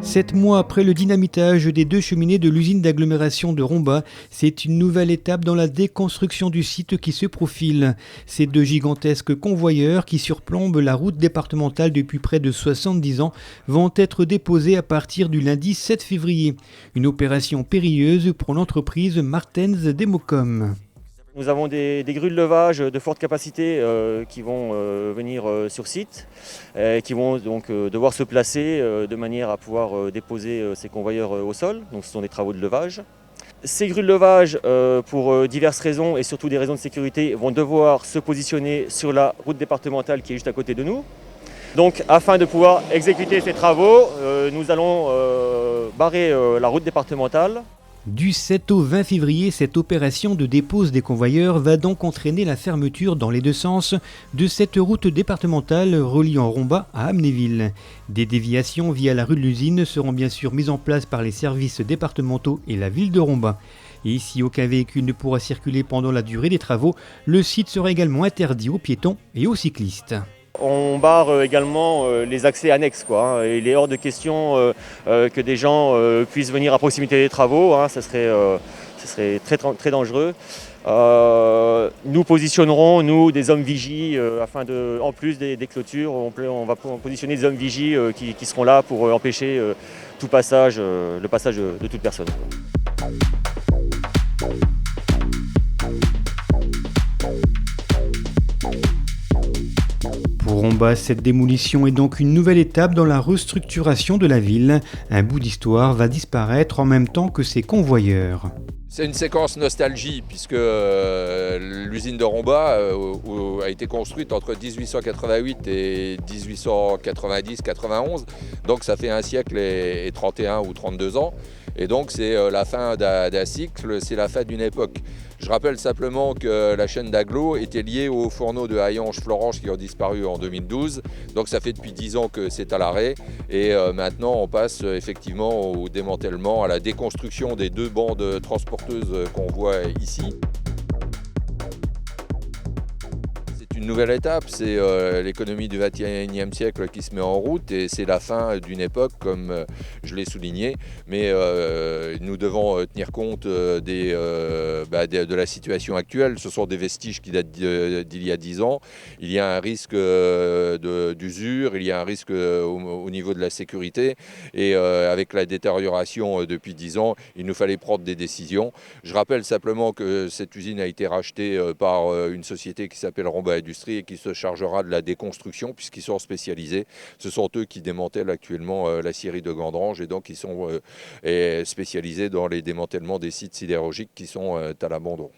Sept mois après le dynamitage des 2 cheminées de l'usine d'agglomération de Romba, c'est une nouvelle étape dans la déconstruction du site qui se profile. Ces 2 gigantesques convoyeurs qui surplombent la route départementale depuis près de 70 ans vont être déposés à partir du lundi 7 février. Une opération périlleuse pour l'entreprise Martens Democom. Nous avons des grues de levage de forte capacité qui vont venir sur site, qui vont donc devoir se placer de manière à pouvoir déposer ces convoyeurs au sol. Donc ce sont des travaux de levage. Ces grues de levage, pour diverses raisons et surtout des raisons de sécurité, vont devoir se positionner sur la route départementale qui est juste à côté de nous. Donc afin de pouvoir exécuter ces travaux, nous allons barrer la route départementale. Du 7 au 20 février, cette opération de dépose des convoyeurs va donc entraîner la fermeture dans les 2 sens de cette route départementale reliant Romba à Amnéville. Des déviations via la rue de l'usine seront bien sûr mises en place par les services départementaux et la ville de Romba. Et si aucun véhicule ne pourra circuler pendant la durée des travaux, le site sera également interdit aux piétons et aux cyclistes. On barre également les accès annexes, quoi. Il est hors de question que des gens puissent venir à proximité des travaux, ça serait très dangereux. Nous positionnerons, des hommes vigies, afin de, en plus des clôtures, on va positionner des hommes vigies qui seront là pour empêcher le passage de toute personne. Pour Romba, cette démolition est donc une nouvelle étape dans la restructuration de la ville. Un bout d'histoire va disparaître en même temps que ses convoyeurs. C'est une séquence nostalgie puisque l'usine de Romba a été construite entre 1888 et 1890-91. Donc ça fait un siècle et 31 ou 32 ans. Et donc c'est la fin d'un cycle, c'est la fin d'une époque. Je rappelle simplement que la chaîne d'agglo était liée aux fourneaux de Hayange-Florange qui ont disparu en 2012. Donc ça fait depuis 10 ans que c'est à l'arrêt. Et maintenant on passe effectivement au démantèlement, à la déconstruction des 2 bandes transporteuses qu'on voit ici. Une nouvelle étape, c'est l'économie du XXIe siècle qui se met en route et c'est la fin d'une époque, comme je l'ai souligné. Mais nous devons tenir compte de la situation actuelle. Ce sont des vestiges qui datent d'il y a 10 ans. Il y a un risque d'usure, il y a un risque au niveau de la sécurité. Et avec la détérioration depuis 10 ans, il nous fallait prendre des décisions. Je rappelle simplement que cette usine a été rachetée par une société qui s'appelle Romba Industrie et qui se chargera de la déconstruction puisqu'ils sont spécialisés. Ce sont eux qui démantèlent actuellement la scierie de Gandrange et donc ils sont spécialisés dans les démantèlements des sites sidérurgiques qui sont à l'abandon.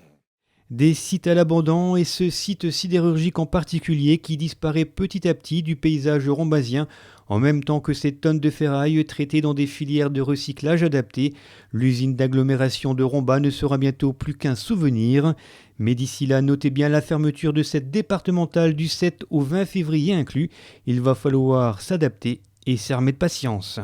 Des sites à l'abandon et ce site sidérurgique en particulier qui disparaît petit à petit du paysage rombasien en même temps que ces tonnes de ferraille traitées dans des filières de recyclage adaptées. L'usine d'agglomération de Romba ne sera bientôt plus qu'un souvenir. Mais d'ici là, notez bien la fermeture de cette départementale du 7 au 20 février inclus. Il va falloir s'adapter et s'armer de patience.